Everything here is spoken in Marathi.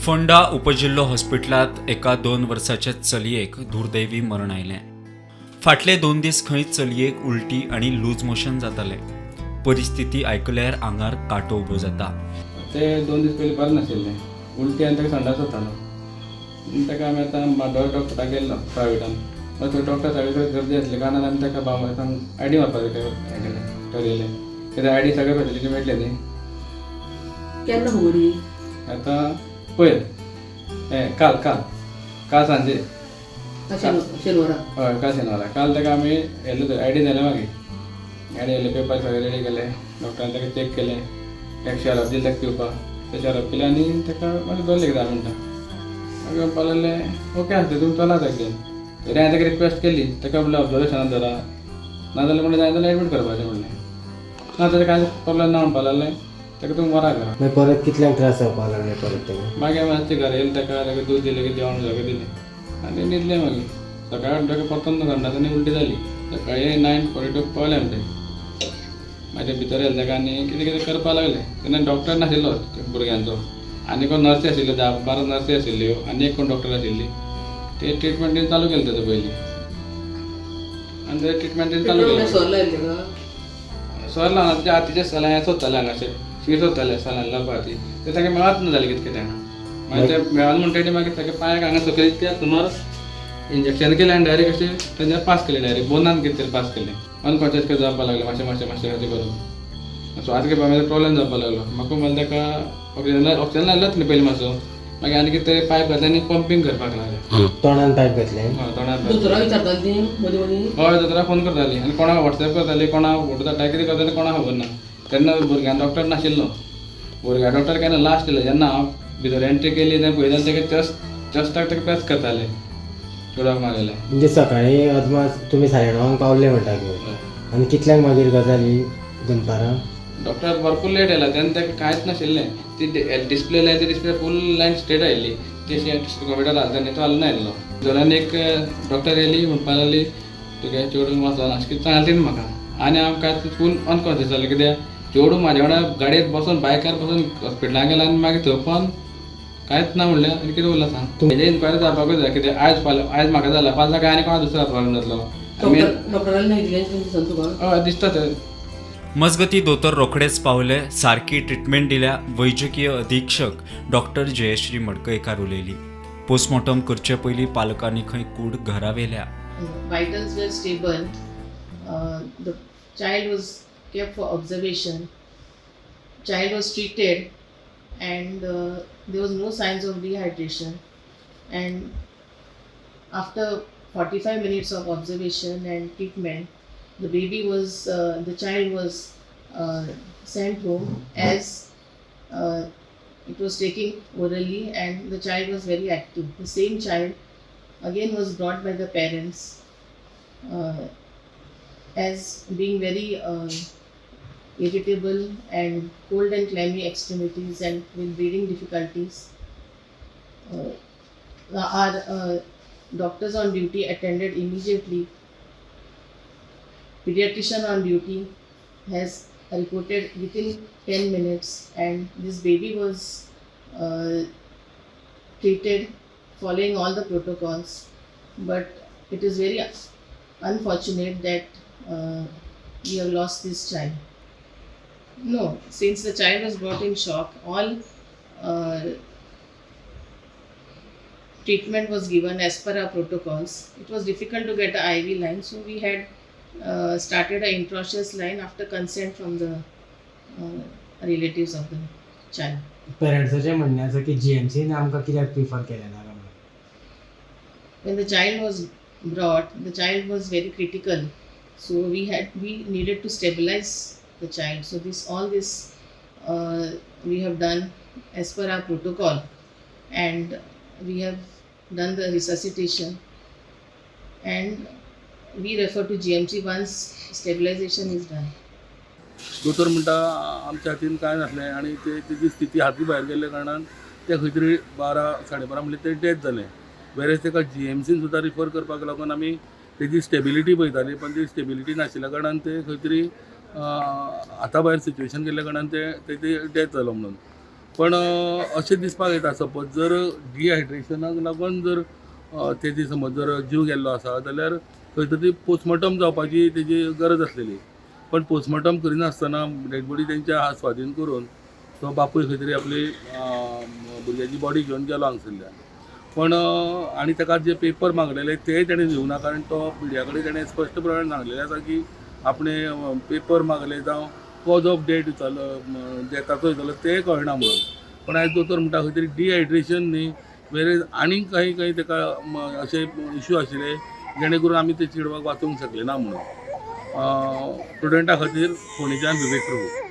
फोंडा उपजिल्लो हॉस्पिटलात एका 2 वर्साच्या चलयेक दुर्दैवी मरण आयलें. फाटले 2 दीस खंय चलयेक उलटी आनी लूज मोशन जातालें. परिस्थिती आयकल्यार आंगार कांटो उबो जाता. ते 2 दीस पयलीं बरें नाशिल्लें, उलटी आनी ताका संडास जातालो. ताका आमी आतां डॉक्टराक गेल्लो प्रायवेटान. थंय डॉक्टर सगळे गर्दी आसले कारणान आमी ताका बांबोळेसान आयडी मारपाक हें ठरयलें. कित्याक आयडी सगळे फेसिलिटी मेळटले न्ही. केन्ना खबरी? आतां पयर काल सांजे शेनवारा. हय काल शेनवारा. काल ताका आमी येयल्लो थंय आयडी जालें मागीर. आयडी येयले, पेपर सगळे रेडी केले. डॉक्टरान ताका चॅक केलें, एक शरप दिलें ताका पिवपाक. तें शरप पिलें आनी ताका मागीर दवरलें 10 मिनटां. मागीर म्हणपाक लागलें ओके आसलें, तुमी चलात एकदम. तरी हांवें ताका रिक्वेस्ट केली ताका म्हणलें ऑब्जर्वेशनान धरा, नाजाल्यार म्हणलें जाय जाल्यार एडमीट करपाचें म्हणलें. ना ताका कांय प्रॉब्लेम ना म्हणपाक लागलें. ताका तुमी व्हरा घरा. मागीर परत कितल्यांक त्रास जावपाक लागले परत तेका? मागीर आमी रातचें घरा येयलें, ताका दूद दिलें, की जेवण सगळें दिलें आनी न्हिदलें. मागीर सकाळी ताका परतून संडासांनी उलटी जाली. सकाळी 9:42 पावलें आमी थंय. मागीर भितर येयलें ताका आनी कितें कितें करपाक लागलें. तेन्ना डॉक्टर नाशिल्लो भुरग्यांचो, आनी कोण नर्सी आशिल्ल्यो, 10-12 नर्सी आशिल्ल्यो, आनी एक कोण डॉक्टर आशिल्ली. ते ट्रिटमेंट चालू केलें तेजो पयलीं. आनी ते ट्रिटमेंट चालू केलें. सोरला ना तेच्या हातीच्या सलाय सोदताले हांगाशें शीर सोदताले सलाय लावपाक. ते ताका मेळत ना जालें कितें तांकां. मागीर ते मेळना म्हणटकीर मागीर ताका पांयाक हांगा सकयल इतल्या सुमार इंजेक्शन केलें आनी डायरेक्ट अशें तेंच्या पास केलें, डायरेक्ट बोनान कितें तरी पास केलें. अनकॉन्शियस कशें जावपाक लागलें, मातशें अशें करून. सो आतां मागीर प्रॉब्लेम जावपाक लागलो. म्हाका म्हणलें ताका ऑक्सिजन लायलोच न्ही पयलीं मातसो. मागीर आनी कितें तरी पायप घातलें आनी पंपींग करपाक लागलें. तोंडान पायप घातलें? हय तोंडान. दोतोराक विचारताली ती मदीं मदीं? हय दोतोराक फोन करताली आनी कोणाक वॉट्सॅप करताली, कोणाक फोटो धाडटाली, कितें करताली कोणाक खबर ना. तेन्ना भुरग्यां डॉक्टर नाशिल्लो. भुरग्यां डॉक्टर केन्ना लास्ट येयलो जेन्ना हांव भितर एंट्री केली तेन्ना पळयतालें ताका चस्टाक ताका प्रेस करताले, चेडवाक मारलेलें. म्हणजे सकाळी अदमास तुमी 9:30 पावले म्हणटा घेवन, आनी कितल्यांक मागीर गजाली दनपारां? डॉक्टर भरपूर लेट येयला. तेन्ना ताका कांयच नाशिल्लें. ती डिस्प्ले लायन, ती डिस्प्ले फूल लायन स्ट्रेट आयिल्ली. ती अशी कंप्युटर घालता न्ही तो हालून आयिल्लो. जाल्यार एक डॉक्टर येयली, म्हणपाक लागली तुगे चेडूंक वाचना अशें कितें सांगलें तिणें म्हाका. आनी हांव कांयच फूल अनकॉन्शियस जालें. कित्याक चेडूं म्हाज्या वांगडा गाडयेंत बसून बायकार बसून हॉस्पिटलांत गेला आनी मागीर थंय पावन कांयच ना म्हणलें. आनी कितें उरलां सांग. हेजे इन्क्वायरी जावपाकूच जाय. कित्याक आयज म्हाका जाला, फाल्यां जाल्यार आनी कोणा दुसऱ्या प्रॉब्लेम जातलो. डॉक्टरान नेग्लिजन्स दिसता तुका? हय दिसता तें. मजगतीं दोतोर रोखडेच पावले. सारकी ट्रिटमेंट दिल्या. वैजकीय अधीक्षक डॉक्टर जयश्री मडकयकार उलयली. पोस्टमॉर्टम करचे पयलीं पालकांनी खंय कूड घरा व्हेल्या. Vitals were stable. The child was kept for observation. Child was treated, and there was no signs of dehydration. And after 45 minutes of observation and treatment, the child was sent home as it was taking orally, and the child was very active. The same child again was brought by the parents as being very irritable and cold and clammy extremities and with breathing difficulties. Our doctors on duty attended immediately. Pediatrician on duty has reported within 10 minutes, and this baby was treated following all the protocols. But it is very unfortunate that we have lost this child. No, since the child was brought in shock, all treatment was given as per our protocols. It was difficult to get an IV line, so we had started an intraosseous line after consent from the relatives of the child. पेरेंट्साचें म्हणणें आसा की GMCन आमकां कित्याक प्रिफर केलें ना काय? When the child was brought, the child was very critical, so we needed to stabilize the child. So all this we have done as per our protocol, and we have done the resuscitation, and we refer to GMC once stabilization is done. दोतोर म्हणटा आमच्या हातीन कांय नासलें आनी तेजी स्थिती हाती भायर गेल्ल्या कारणान ते खंय तरी 12-12:30 म्हणल्यार ते डेथ जालें. वेरेज ताका GMCन सुद्दां रिफर करपाक लागून आमी तेजी स्टेबिलिटी पळयताली, पण ती स्टेबिलिटी नाशिल्ल्या कारणान ते खंय तरी हाता भायर सिच्युएशन गेल्ल्या कारणान तेजी डेथ जालो म्हणून. पण अशें दिसपाक येता सपोज जर डिहायड्रेशनाक लागून जर तेजी समज जर जीव गेल्लो आसा जाल्यार खंय तरी पोस्टमॉर्टम जावपाची तेजी गरज आसलेली, पण पोस्टमॉर्टम करिनासतना डेड बॉडी तेंच्या स्वाधीन करून तो बापूय खंय तरी आपली भुरग्याची बॉडी घेवन गेलो हांगसरल्यान. पण आनी ताका जे पेपर मागलेले तेय तेणें दिवना, कारण तो मिडिया कडेन तेणें स्पश्टपणान सांगलेलें आसा की आपणें पेपर मागले जावं कॉज ऑफ डेथ डेथाचो वयतलो तें कळना म्हणून. पण आयज दोतोर म्हणटा खंय तरी डिहायड्रेशन न्ही, वेरेज आनीक काही ताका अशे इश्यू आशिल्ले जेणे करून आमी ते चेडवाक वाचोवंक शकले ना म्हणून. स्टुडंटा खातीर फोंडेच्यान विवेक प्रभू.